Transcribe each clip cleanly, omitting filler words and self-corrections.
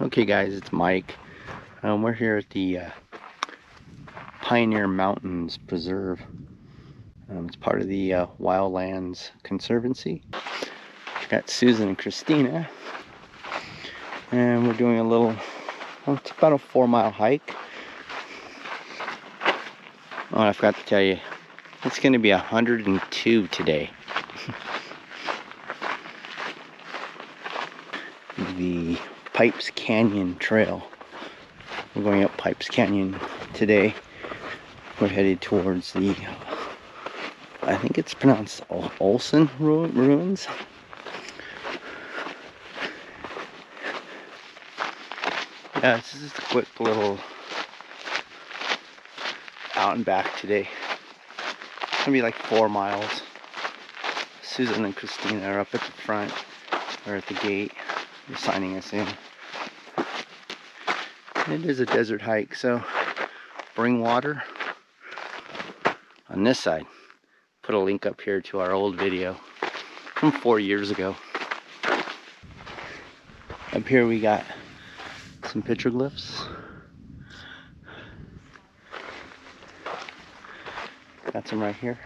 Okay guys, it's Mike. We're here at the Pioneertown Mountains Preserve. It's part of the Wildlands Conservancy. We've got Susan and Christina, and we're doing a little, well, it's about a 4-mile hike. Oh, I forgot to tell you, it's going to be 102 today. The Pipes Canyon Trail. We're going up Pipes Canyon today. We're headed towards the, I think it's pronounced Olsen Ruins. Yeah, this is just a quick little out and back today. It's gonna be like 4 miles. Susan and Christina are up at the front, or at the gate. They're signing us in. It is a desert hike, so bring water. On this side, put a link up here to our old video from 4 years ago. Up here we got some petroglyphs. Got some right here.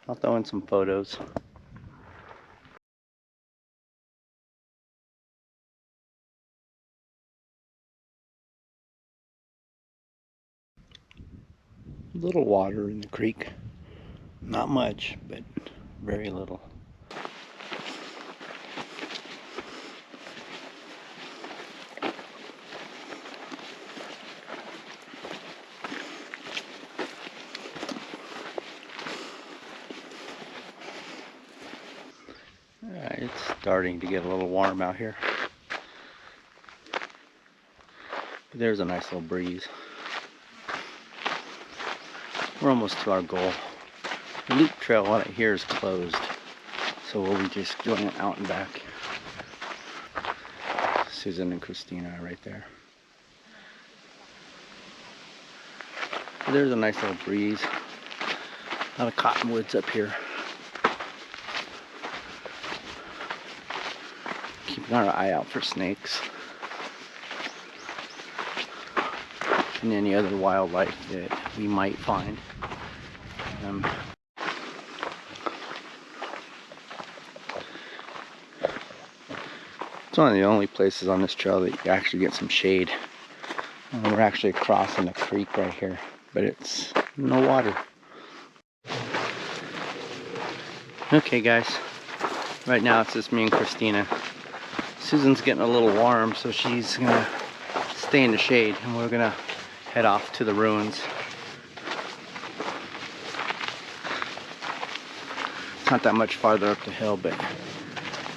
I'll throw in some photos. Little water in the creek. Not much, but very little. It's starting to get a little warm out here. But there's a nice little breeze. We're almost to our goal. The loop trail out here is closed, so we'll be just doing it out and back. Susan and Christina are right there. But there's a nice little breeze. A lot of cottonwoods up here. Keeping our eye out for snakes and any other wildlife that we might find. It's one of the only places on this trail that you actually get some shade. We're actually crossing a creek right here, but it's no water. Okay guys, right now it's just me and Christina. Susan's getting a little warm, so she's gonna stay in the shade, and we're gonna head off to the ruins. It's not that much farther up the hill, but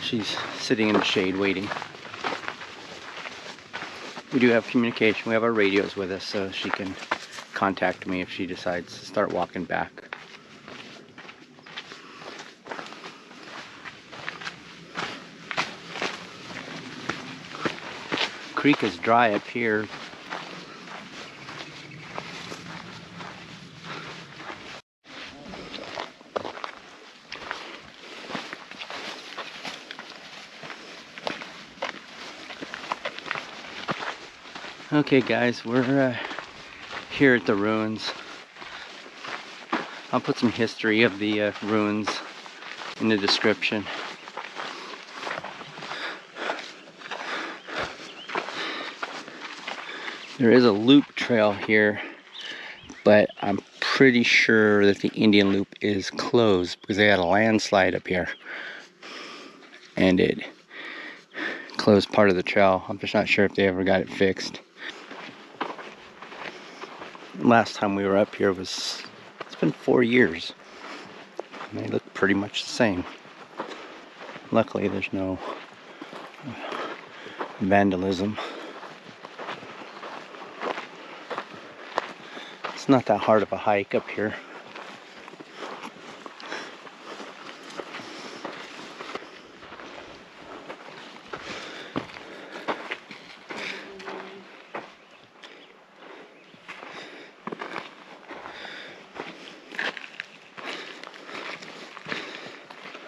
she's sitting in the shade waiting. We do have communication. We have our radios with us, so she can contact me if she decides to start walking back. Creek is dry up here. Okay guys, we're here at the ruins. I'll put some history of the ruins in the description. There is a loop trail here, but I'm pretty sure that the Indian loop is closed because they had a landslide up here and it closed part of the trail. I'm just not sure if they ever got it fixed. Last time we were up here it's been 4 years, and they look pretty much the same. Luckily there's no vandalism. It's not that hard of a hike up here.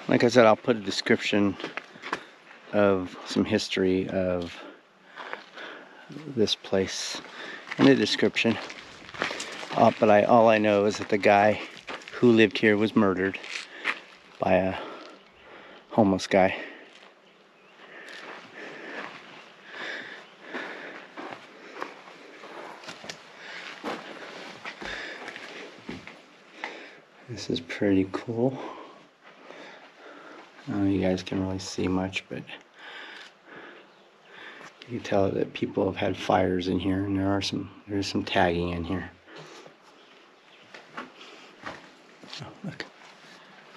Like I said, I'll put a description of some history of this place in the description. But all I know is that the guy who lived here was murdered by a homeless guy. This is pretty cool. I don't know if you guys can really see much, but you can tell that people have had fires in here, and there's some tagging in here. Oh, look.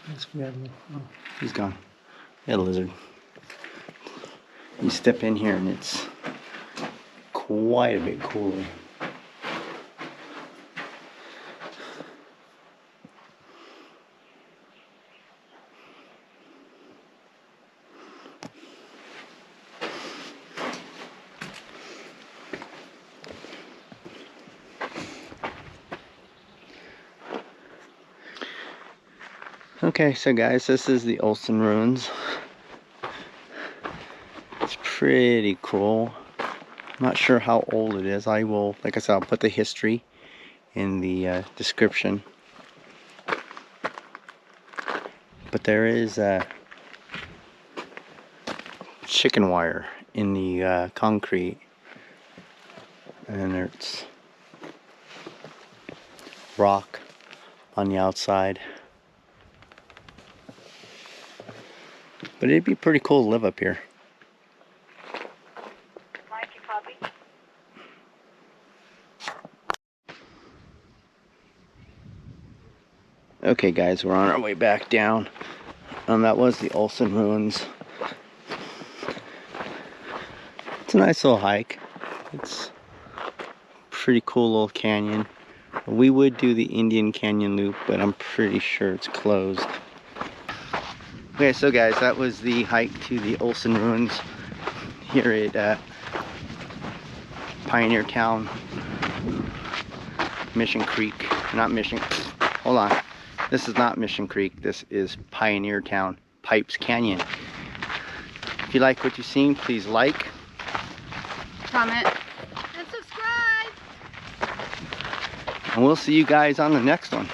Oh, he's gone. We had a lizard. You step in here and it's quite a bit cooler. Okay, so guys, this is the Olsen Ruins. It's pretty cool. I'm not sure how old it is. I will, like I said, I'll put the history in the description. But there is chicken wire in the concrete, and there's rock on the outside. But it'd be pretty cool to live up here. Okay guys, we're on our way back down. That was the Olsen Ruins. It's a nice little hike. It's a pretty cool little canyon. We would do the Indian Canyon Loop, but I'm pretty sure it's closed. Okay, so guys, that was the hike to the Olsen Ruins here at Pioneertown, Mission Creek. Not Mission, hold on. This is not Mission Creek, this is Pioneertown, Pipes Canyon. If you like what you've seen, please like, comment, and subscribe. and we'll see you guys on the next one.